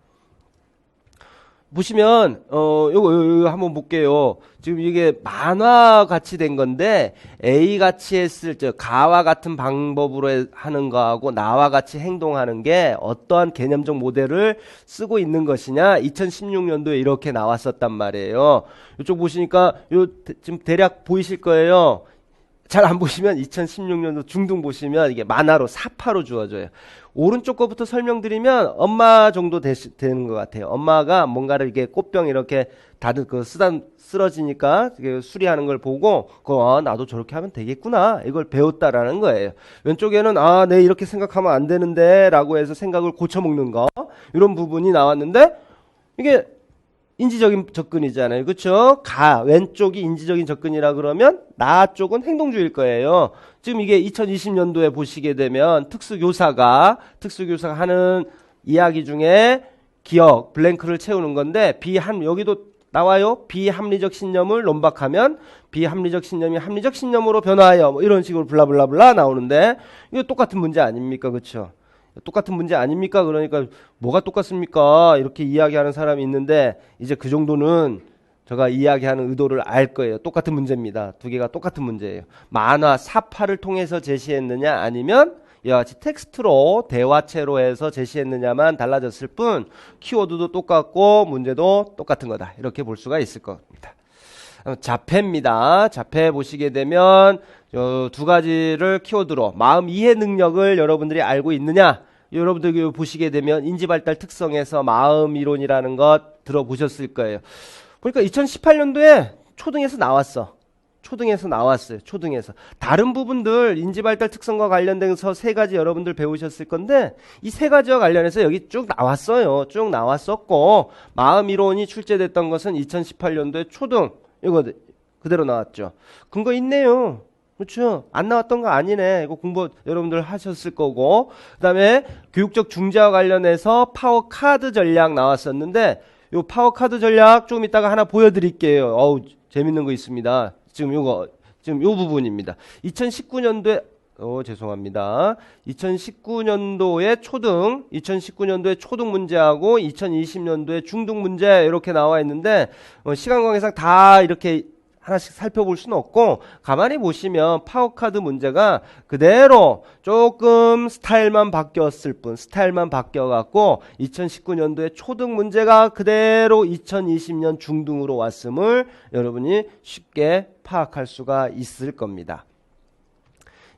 보시면 요거 한번 볼게요. 지금 이게 만화 같이 된 건데 A 같이 했을 때 가와 같은 방법으로 하는 거하고 나와 같이 행동하는 게 어떠한 개념적 모델을 쓰고 있는 것이냐 2016년도에 이렇게 나왔었단 말이에요. 이쪽 보시니까 요 지금 대략 보이실 거예요. 잘 안 보시면 2016년도 중등 보시면 이게 만화로 사파로 주어져요. 오른쪽 거부터 설명드리면 엄마 정도 되는 것 같아요. 엄마가 뭔가를 이렇게 꽃병 이렇게 다들 쓰러지니까 수리하는 걸 보고 나도 저렇게 하면 되겠구나 이걸 배웠다라는 거예요. 왼쪽에는 네 이렇게 생각하면 안 되는데 라고 해서 생각을 고쳐먹는 거 이런 부분이 나왔는데 이게 인지적인 접근이잖아요. 그렇죠? 왼쪽이 인지적인 접근이라 그러면 나 쪽은 행동주의일 거예요. 지금 이게 2020년도에 보시게 되면 특수교사가 하는 이야기 중에 기억, 블랭크를 채우는 건데 여기도 나와요. 비합리적 신념을 논박하면 비합리적 신념이 합리적 신념으로 변화하여 뭐 이런 식으로 블라블라블라 나오는데 이거 똑같은 문제 아닙니까? 그렇죠? 똑같은 문제 아닙니까? 그러니까 뭐가 똑같습니까? 이렇게 이야기하는 사람이 있는데 이제 그 정도는 제가 이야기하는 의도를 알 거예요. 똑같은 문제입니다. 두 개가 똑같은 문제예요. 만화 사파를 통해서 제시했느냐 아니면 이와 같이 텍스트로 대화체로 해서 제시했느냐만 달라졌을 뿐 키워드도 똑같고 문제도 똑같은 거다. 이렇게 볼 수가 있을 겁니다. 자폐입니다. 자폐 보시게 되면 두 가지를 키워드로 마음 이해 능력을 여러분들이 알고 있느냐 여러분들 보시게 되면 인지발달 특성에서 마음 이론이라는 것 들어보셨을 거예요. 보니까 2018년도에 초등에서 나왔어요. 초등에서. 다른 부분들 인지발달 특성과 관련돼서 세 가지 여러분들 배우셨을 건데 이 세 가지와 관련해서 여기 쭉 나왔어요. 쭉 나왔었고 마음 이론이 출제됐던 것은 2018년도에 초등 이거 그대로 나왔죠. 근거 있네요. 그렇죠. 안 나왔던 거 아니네. 이거 공부 여러분들 하셨을 거고. 그 다음에 교육적 중재와 관련해서 파워 카드 전략 나왔었는데 요 파워 카드 전략 좀 이따가 하나 보여드릴게요. 재밌는 거 있습니다. 지금 요 부분입니다. 2019년도에 죄송합니다. 2019년도에 초등 문제하고 2020년도에 중등 문제 이렇게 나와 있는데 시간 관계상 다 이렇게 하나씩 살펴볼 수는 없고 가만히 보시면 파워카드 문제가 그대로 조금 스타일만 바뀌었을 뿐 스타일만 바뀌어갖고 2019년도에 초등 문제가 그대로 2020년 중등으로 왔음을 여러분이 쉽게 파악할 수가 있을 겁니다.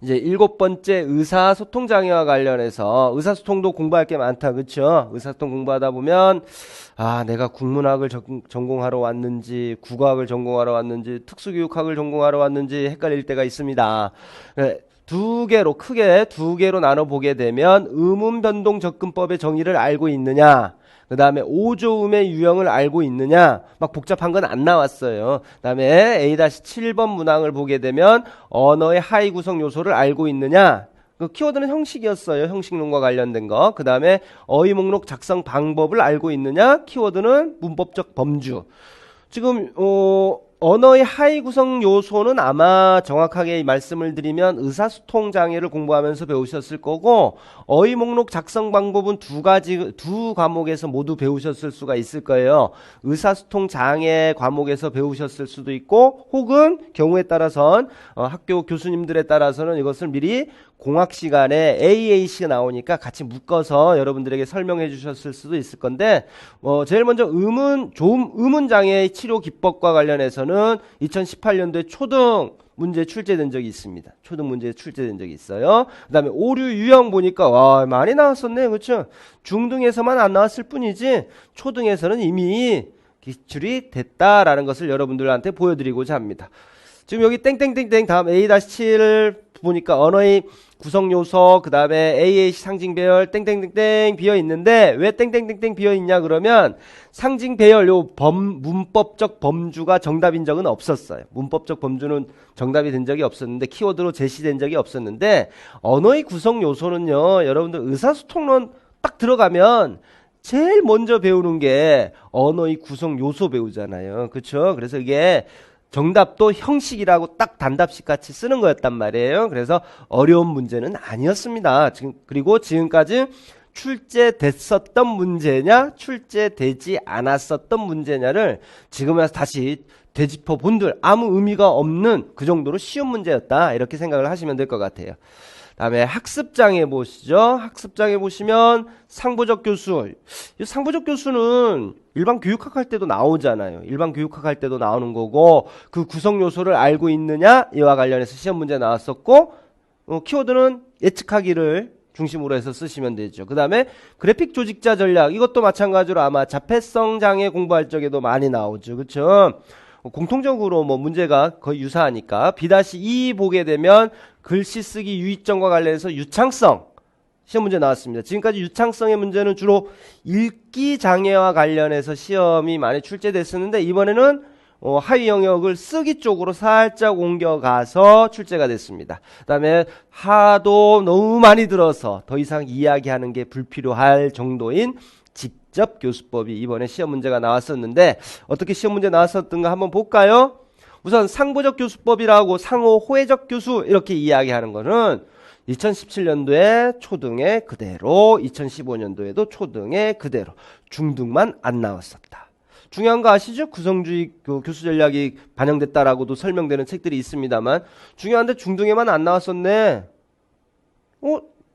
이제 7번째 의사소통 장애와 관련해서 의사소통도 공부할 게 많다. 그렇죠? 의사소통 공부하다 보면 내가 국문학을 전공하러 왔는지 국어학을 전공하러 왔는지 특수교육학을 전공하러 왔는지 헷갈릴 때가 있습니다. 크게 두 개로 나눠보게 되면 의문변동 접근법의 정의를 알고 있느냐 그 다음에 5조음의 유형을 알고 있느냐 막 복잡한 건 안 나왔어요. 그 다음에 A-7번 문항을 보게 되면 언어의 하위 구성 요소를 알고 있느냐 그 키워드는 형식이었어요. 형식론과 관련된 거. 그 다음에 어휘 목록 작성 방법을 알고 있느냐 키워드는 문법적 범주. 지금 언어의 하위 구성 요소는 아마 정확하게 말씀을 드리면 의사소통 장애를 공부하면서 배우셨을 거고 어휘 목록 작성 방법은 두 과목에서 모두 배우셨을 수가 있을 거예요. 의사소통 장애 과목에서 배우셨을 수도 있고 혹은 경우에 따라선 학교 교수님들에 따라서는 이것을 미리 공학 시간에 AAC가 나오니까 같이 묶어서 여러분들에게 설명해 주셨을 수도 있을 건데 제일 먼저 의문 장애의 치료 기법과 관련해서는 2018년도에 초등 문제 출제된 적이 있습니다. 초등 문제에 출제된 적이 있어요. 그 다음에 오류 유형 보니까 많이 나왔었네요. 그렇죠? 중등에서만 안 나왔을 뿐이지 초등에서는 이미 기출이 됐다라는 것을 여러분들한테 보여드리고자 합니다. 지금 여기 땡땡땡땡 다음 A-7 보니까 언어의 구성 요소 그 다음에 AAC 상징 배열 땡땡땡땡 비어 있는데 왜 땡땡땡땡 비어 있냐 그러면 상징 배열 요 문법적 범주가 정답인 적은 없었어요. 문법적 범주는 정답이 된 적이 없었는데 키워드로 제시된 적이 없었는데 언어의 구성 요소는요 여러분들 의사소통론 딱 들어가면 제일 먼저 배우는 게 언어의 구성 요소 배우잖아요. 그렇죠? 그래서 이게 정답도 형식이라고 딱 단답식 같이 쓰는 거였단 말이에요. 그래서 어려운 문제는 아니었습니다. 그리고 지금까지 출제됐었던 문제냐 출제되지 않았었던 문제냐를 지금 와서 다시 되짚어 본들 아무 의미가 없는 그 정도로 쉬운 문제였다 이렇게 생각을 하시면 될 것 같아요. 다음에 학습장에 보시죠. 학습장에 보시면 상부적 교수. 이 상부적 교수는 일반 교육학 할 때도 나오잖아요. 일반 교육학 할 때도 나오는 거고 그 구성 요소를 알고 있느냐 이와 관련해서 시험 문제 나왔었고 키워드는 예측하기를 중심으로 해서 쓰시면 되죠. 그 다음에 그래픽 조직자 전략 이것도 마찬가지로 아마 자폐성 장애 공부할 적에도 많이 나오죠. 그렇죠? 공통적으로 뭐 문제가 거의 유사하니까 B-2 보게 되면 글씨 쓰기 유의점과 관련해서 유창성 시험 문제 나왔습니다. 지금까지 유창성의 문제는 주로 읽기 장애와 관련해서 시험이 많이 출제됐었는데 이번에는 하위 영역을 쓰기 쪽으로 살짝 옮겨가서 출제가 됐습니다. 그 다음에 하도 너무 많이 들어서 더 이상 이야기하는 게 불필요할 정도인 직접 교수법이 이번에 시험 문제가 나왔었는데 어떻게 시험 문제 나왔었던가 한번 볼까요? 우선 상부적 교수법이라고 상호 호혜적 교수 이렇게 이야기하는 거는 2017년도에 초등에 그대로 2015년도에도 초등에 그대로 중등만 안 나왔었다. 중요한 거 아시죠? 구성주의 교수 전략이 반영됐다라고도 설명되는 책들이 있습니다만 중요한데 중등에만 안 나왔었네.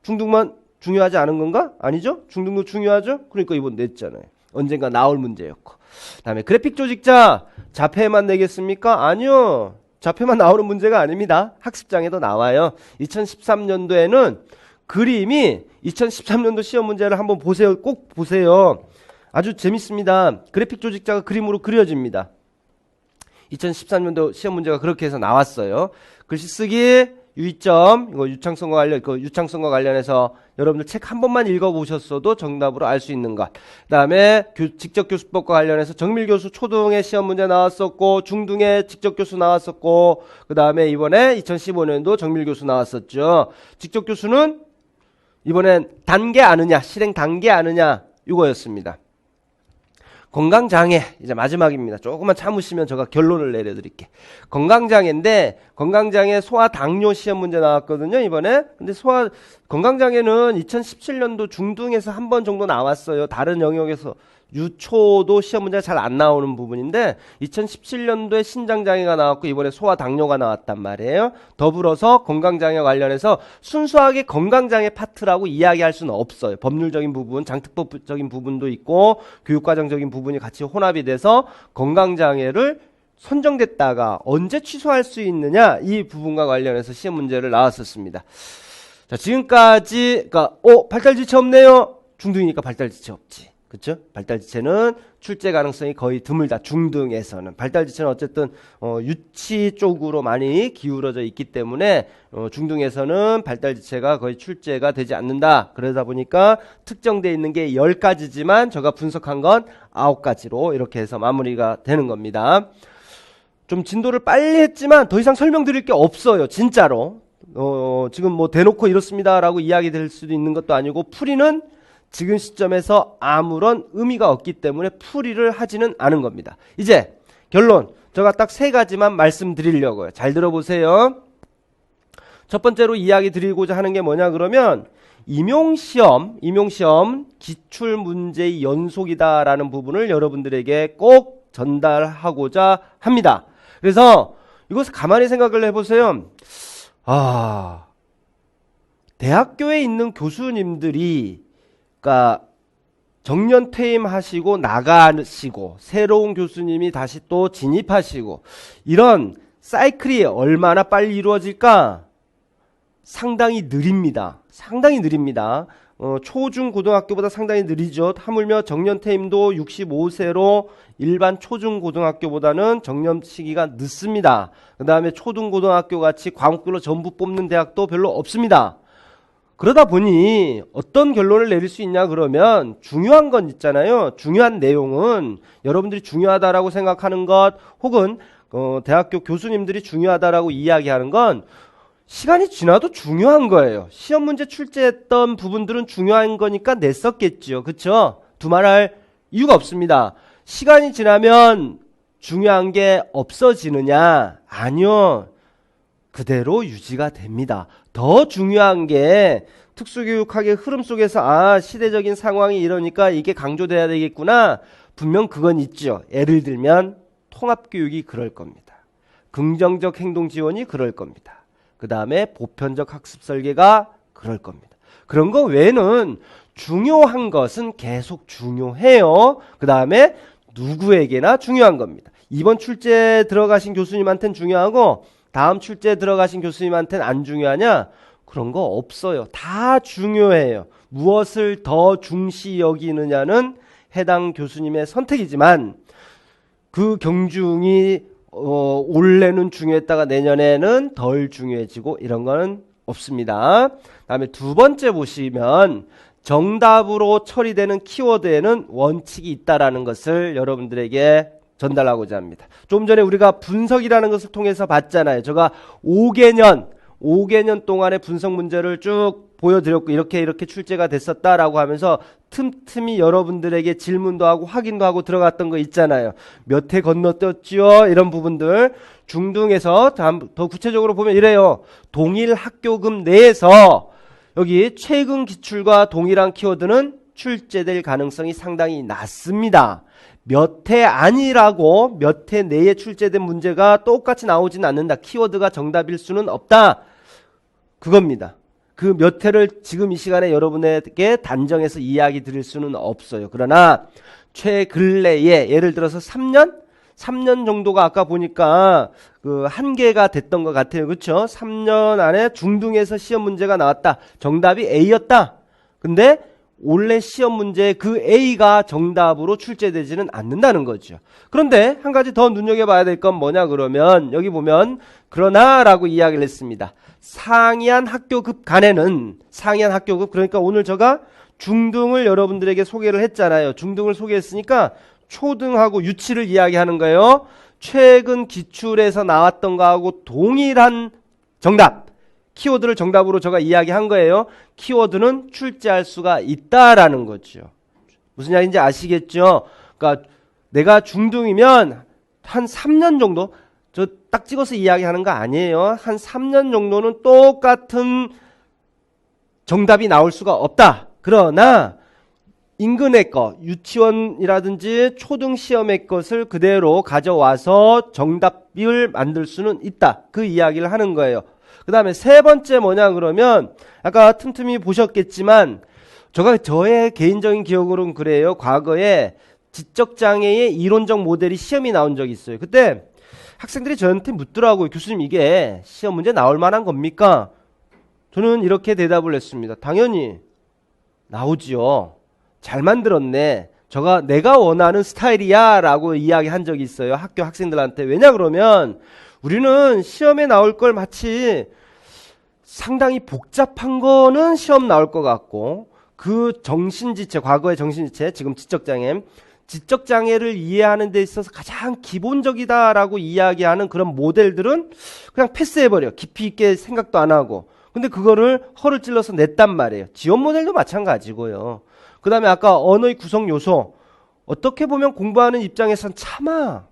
중등만 중요하지 않은 건가? 아니죠? 중등도 중요하죠? 그러니까 이번 냈잖아요. 언젠가 나올 문제였고. 다음에 그래픽 조직자 자폐만 내겠습니까? 아니요. 자폐만 나오는 문제가 아닙니다. 학습장에도 나와요. 2013년도에는 그림이 2013년도 시험 문제를 한번 보세요. 꼭 보세요. 아주 재밌습니다. 그래픽 조직자가 그림으로 그려집니다. 2013년도 시험 문제가 그렇게 해서 나왔어요. 글씨 쓰기 유의점, 이거 유창성과 관련해서 여러분들 책 한 번만 읽어보셨어도 정답으로 알 수 있는 것. 그 다음에 직접 교수법과 관련해서 정밀 교수 초등에 시험 문제 나왔었고, 중등에 직접 교수 나왔었고, 그 다음에 이번에 2015년도 정밀 교수 나왔었죠. 직접 교수는 이번엔 단계 아느냐, 실행 단계 아느냐, 이거였습니다. 건강장애 이제 마지막입니다. 조금만 참으시면 제가 결론을 내려드릴게. 건강장애인데 건강장애 소아당뇨 시험 문제 나왔거든요 이번에. 근데 건강장애는 2017년도 중등에서 한 번 정도 나왔어요. 다른 영역에서 유초도 시험 문제가 잘 안 나오는 부분인데 2017년도에 신장장애가 나왔고 이번에 소아당뇨가 나왔단 말이에요. 더불어서 건강장애 관련해서 순수하게 건강장애 파트라고 이야기할 수는 없어요. 법률적인 부분, 장특법적인 부분도 있고 교육과정적인 부분이 같이 혼합이 돼서 건강장애를 선정됐다가 언제 취소할 수 있느냐 이 부분과 관련해서 시험 문제를 나왔었습니다. 자, 지금까지 발달지체 없네요. 중등이니까 발달지체 없지. 그렇죠? 발달지체는 출제 가능성이 거의 드물다. 중등에서는 발달지체는 어쨌든 유치 쪽으로 많이 기울어져 있기 때문에 중등에서는 발달지체가 거의 출제가 되지 않는다. 그러다 보니까 특정되어 있는 게 10가지지만 제가 분석한 건 9가지로 이렇게 해서 마무리가 되는 겁니다. 좀 진도를 빨리 했지만 더 이상 설명드릴 게 없어요. 진짜로. 지금 뭐 대놓고 이렇습니다라고 이야기 될 수도 있는 것도 아니고 풀이는 지금 시점에서 아무런 의미가 없기 때문에 풀이를 하지는 않은 겁니다. 이제 결론 제가 딱 3가지만 말씀드리려고요. 잘 들어보세요. 첫 번째로 이야기 드리고자 하는 게 뭐냐 그러면 임용시험 기출문제의 연속이다라는 부분을 여러분들에게 꼭 전달하고자 합니다. 그래서 이것을 가만히 생각을 해보세요. 대학교에 있는 교수님들이 그러니까 정년 퇴임하시고 나가시고 새로운 교수님이 다시 또 진입하시고 이런 사이클이 얼마나 빨리 이루어질까? 상당히 느립니다. 상당히 느립니다. 초중고등학교보다 상당히 느리죠. 하물며 정년퇴임도 65세로 일반 초중고등학교보다는 정년 시기가 늦습니다. 그 다음에 초등고등학교 같이 과목별로 전부 뽑는 대학도 별로 없습니다. 그러다 보니 어떤 결론을 내릴 수 있냐 그러면 중요한 건 있잖아요. 중요한 내용은 여러분들이 중요하다라고 생각하는 것 혹은 대학교 교수님들이 중요하다라고 이야기하는 건 시간이 지나도 중요한 거예요. 시험 문제 출제했던 부분들은 중요한 거니까 냈었겠죠. 그쵸? 두말할 이유가 없습니다. 시간이 지나면 중요한 게 없어지느냐? 아니요. 그대로 유지가 됩니다. 더 중요한 게 특수교육학의 흐름 속에서 시대적인 상황이 이러니까 이게 강조돼야 되겠구나. 분명 그건 있죠. 예를 들면 통합교육이 그럴 겁니다. 긍정적 행동 지원이 그럴 겁니다. 그 다음에 보편적 학습 설계가 그럴 겁니다. 그런 거 외에는 중요한 것은 계속 중요해요. 그 다음에 누구에게나 중요한 겁니다. 이번 출제 들어가신 교수님한테는 중요하고 다음 출제 들어가신 교수님한테는 안 중요하냐? 그런 거 없어요. 다 중요해요. 무엇을 더 중시 여기느냐는 해당 교수님의 선택이지만 그 경중이 올해는 중요했다가 내년에는 덜 중요해지고 이런 거는 없습니다. 다음에 두 번째 보시면 정답으로 처리되는 키워드에는 원칙이 있다라는 것을 여러분들에게 전달하고자 합니다. 좀 전에 우리가 분석이라는 것을 통해서 봤잖아요. 제가 5개년 동안의 분석 문제를 쭉 보여드렸고 이렇게 출제가 됐었다라고 하면서 틈틈이 여러분들에게 질문도 하고 확인도 하고 들어갔던 거 있잖아요. 몇 해 건너뛰었지요? 이런 부분들 중등에서 더 구체적으로 보면 이래요. 동일 학교급 내에서 여기 최근 기출과 동일한 키워드는 출제될 가능성이 상당히 낮습니다. 몇 해 아니라고 몇 해 내에 출제된 문제가 똑같이 나오진 않는다. 키워드가 정답일 수는 없다. 그겁니다. 그 몇 해를 지금 이 시간에 여러분에게 단정해서 이야기 드릴 수는 없어요. 그러나 최근래에 예를 들어서 3년 정도가 아까 보니까 그 한계가 됐던 것 같아요. 그렇죠? 3년 안에 중등에서 시험 문제가 나왔다. 정답이 A였다. 근데 원래 시험 문제 그 A가 정답으로 출제되지는 않는다는 거죠. 그런데 한 가지 더 눈여겨봐야 될 건 뭐냐 그러면 여기 보면 그러나 라고 이야기를 했습니다. 상이한 학교급 간에는 상이한 학교급 그러니까 오늘 제가 중등을 여러분들에게 소개를 했잖아요. 중등을 소개했으니까 초등하고 유치를 이야기하는 거예요. 최근 기출에서 나왔던 거하고 동일한 정답 키워드를 정답으로 제가 이야기한 거예요. 키워드는 출제할 수가 있다라는 거죠. 무슨 이야기인지 아시겠죠? 그러니까 내가 중등이면 한 3년 정도 저 딱 찍어서 이야기하는 거 아니에요. 한 3년 정도는 똑같은 정답이 나올 수가 없다. 그러나 인근의 거, 유치원이라든지 초등 시험의 것을 그대로 가져와서 정답을 만들 수는 있다. 그 이야기를 하는 거예요. 그 다음에 세 번째 뭐냐 그러면 아까 틈틈이 보셨겠지만 저의 개인적인 기억으로는 그래요. 과거에 지적장애의 이론적 모델이 시험이 나온 적이 있어요. 그때 학생들이 저한테 묻더라고요. 교수님 이게 시험 문제 나올 만한 겁니까? 저는 이렇게 대답을 했습니다. 당연히 나오지요. 잘 만들었네. 내가 원하는 스타일이야 라고 이야기한 적이 있어요. 학교 학생들한테. 왜냐 그러면 우리는 시험에 나올 걸 마치 상당히 복잡한 거는 시험 나올 것 같고 그 정신지체, 과거의 정신지체, 지금 지적장애를 이해하는 데 있어서 가장 기본적이다라고 이야기하는 그런 모델들은 그냥 패스해버려. 깊이 있게 생각도 안 하고. 근데 그거를 허를 찔러서 냈단 말이에요. 지원 모델도 마찬가지고요. 그 다음에 아까 언어의 구성 요소. 어떻게 보면 공부하는 입장에선 참아.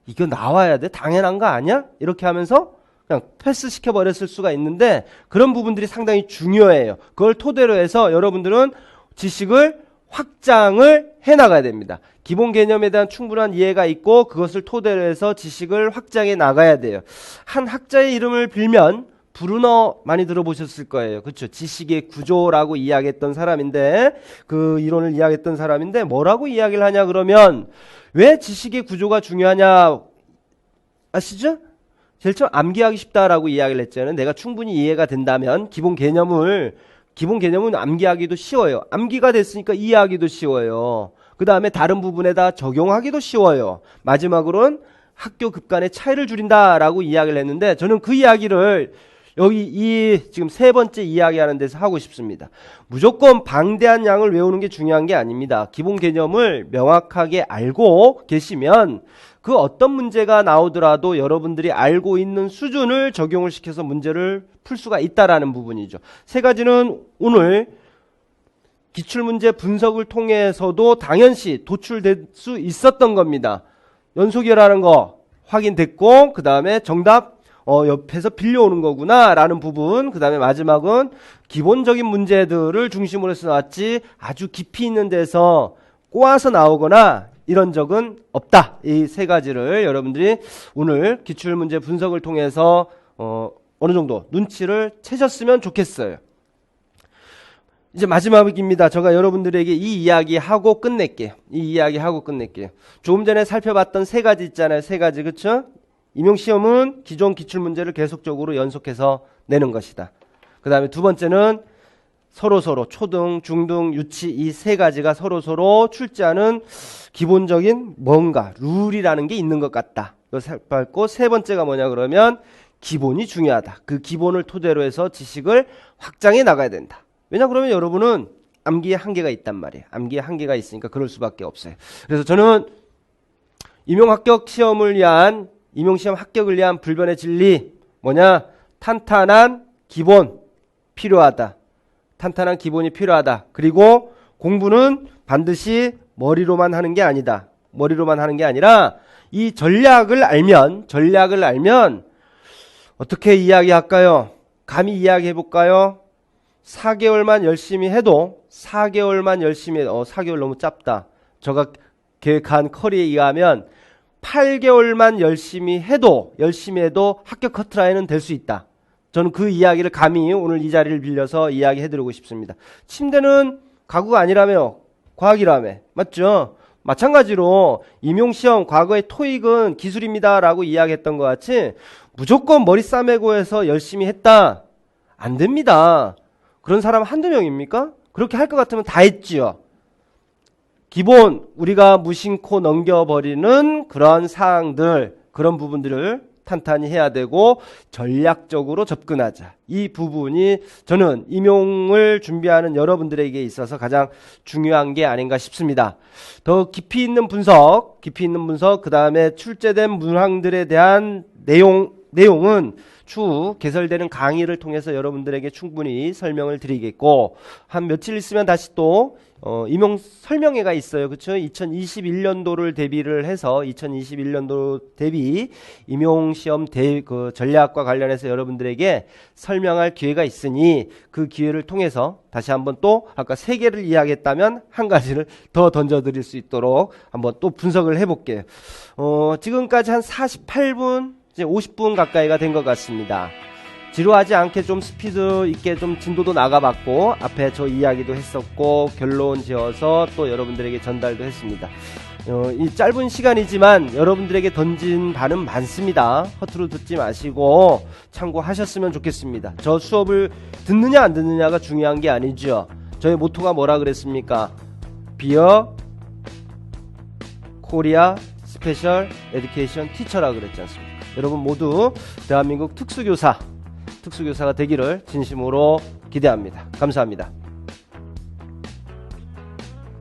이거 나와야 돼? 당연한 거 아니야? 이렇게 하면서 그냥 패스 시켜버렸을 수가 있는데 그런 부분들이 상당히 중요해요. 그걸 토대로 해서 여러분들은 지식을 확장을 해나가야 됩니다. 기본 개념에 대한 충분한 이해가 있고 그것을 토대로 해서 지식을 확장해 나가야 돼요. 한 학자의 이름을 빌면 브루너 많이 들어보셨을 거예요. 그렇죠? 지식의 구조라고 이야기했던 사람인데 그 이론을 이야기했던 사람인데 뭐라고 이야기를 하냐 그러면 왜 지식의 구조가 중요하냐 아시죠? 제일 처음 암기하기 쉽다라고 이야기를 했잖아요. 내가 충분히 이해가 된다면 기본 개념은 암기하기도 쉬워요. 암기가 됐으니까 이해하기도 쉬워요. 그 다음에 다른 부분에다 적용하기도 쉬워요. 마지막으로는 학교 급 간의 차이를 줄인다라고 이야기를 했는데 저는 그 이야기를 여기 이 지금 세 번째 이야기하는 데서 하고 싶습니다. 무조건 방대한 양을 외우는 게 중요한 게 아닙니다. 기본 개념을 명확하게 알고 계시면 그 어떤 문제가 나오더라도 여러분들이 알고 있는 수준을 적용을 시켜서 문제를 풀 수가 있다라는 부분이죠. 세 가지는 오늘 기출문제 분석을 통해서도 당연시 도출될 수 있었던 겁니다. 연속이라는 거 확인됐고 그 다음에 정답 옆에서 빌려오는 거구나 라는 부분, 그 다음에 마지막은 기본적인 문제들을 중심으로 해서 나왔지 아주 깊이 있는 데서 꼬아서 나오거나 이런 적은 없다. 이 세 가지를 여러분들이 오늘 기출문제 분석을 통해서 어느 정도 눈치를 채셨으면 좋겠어요. 이제 마지막입니다. 제가 여러분들에게 이 이야기하고 끝낼게요. 조금 전에 살펴봤던 세 가지 있잖아요. 세 가지, 그쵸? 임용시험은 기존 기출문제를 계속적으로 연속해서 내는 것이다. 그 다음에 두 번째는 서로 초등, 중등, 유치 이 세 가지가 서로 출제하는 기본적인 뭔가 룰이라는 게 있는 것 같다. 이거 살펴봤고, 세 번째가 뭐냐 그러면 기본이 중요하다. 그 기본을 토대로 해서 지식을 확장해 나가야 된다. 왜냐 그러면 여러분은 암기에 한계가 있단 말이에요. 암기에 한계가 있으니까 그럴 수밖에 없어요. 그래서 저는 임용시험 합격을 위한 불변의 진리 뭐냐? 탄탄한 기본 필요하다. 탄탄한 기본이 필요하다. 그리고 공부는 반드시 머리로만 하는 게 아니다. 머리로만 하는 게 아니라 이 전략을 알면 어떻게 이야기할까요? 감히 이야기해 볼까요? 4개월만 열심히 해도 4개월 너무 짧다. 제가 계획한 커리에 의하면 8개월만 열심히 해도 합격 커트라인은 될 수 있다. 저는 그 이야기를 감히 오늘 이 자리를 빌려서 이야기해드리고 싶습니다. 침대는 가구가 아니라며 과학이라며 맞죠? 마찬가지로 임용시험 과거의 토익은 기술입니다라고 이야기했던 것 같이 무조건 머리 싸매고 해서 열심히 했다. 안 됩니다. 그런 사람 한두 명입니까? 그렇게 할 것 같으면 다 했지요. 기본 우리가 무심코 넘겨버리는 그런 사항들, 그런 부분들을 탄탄히 해야 되고 전략적으로 접근하자. 이 부분이 저는 임용을 준비하는 여러분들에게 있어서 가장 중요한 게 아닌가 싶습니다. 더 깊이 있는 분석, 그 다음에 출제된 문항들에 대한 내용은 추후 개설되는 강의를 통해서 여러분들에게 충분히 설명을 드리겠고, 한 며칠 있으면 다시 또 임용 설명회가 있어요. 그렇죠? 2021년도를 대비를 해서 2021년도 대비 임용시험 그 전략과 관련해서 여러분들에게 설명할 기회가 있으니 그 기회를 통해서 다시 한번 또 아까 3개를 이야기했다면 한 가지를 더 던져드릴 수 있도록 한번 또 분석을 해볼게요. 지금까지 한 48분 이제 50분 가까이가 된 것 같습니다. 지루하지 않게 좀 스피드 있게 좀 진도도 나가봤고 앞에 저 이야기도 했었고 결론 지어서 또 여러분들에게 전달도 했습니다. 이 짧은 시간이지만 여러분들에게 던진 바는 많습니다. 허투루 듣지 마시고 참고하셨으면 좋겠습니다. 저 수업을 듣느냐 안 듣느냐가 중요한 게 아니죠. 저의 모토가 뭐라 그랬습니까? 비어 코리아 스페셜 에듀케이션 티처라 그랬지 않습니까? 여러분 모두 대한민국 특수교사가 되기를 진심으로 기대합니다. 감사합니다.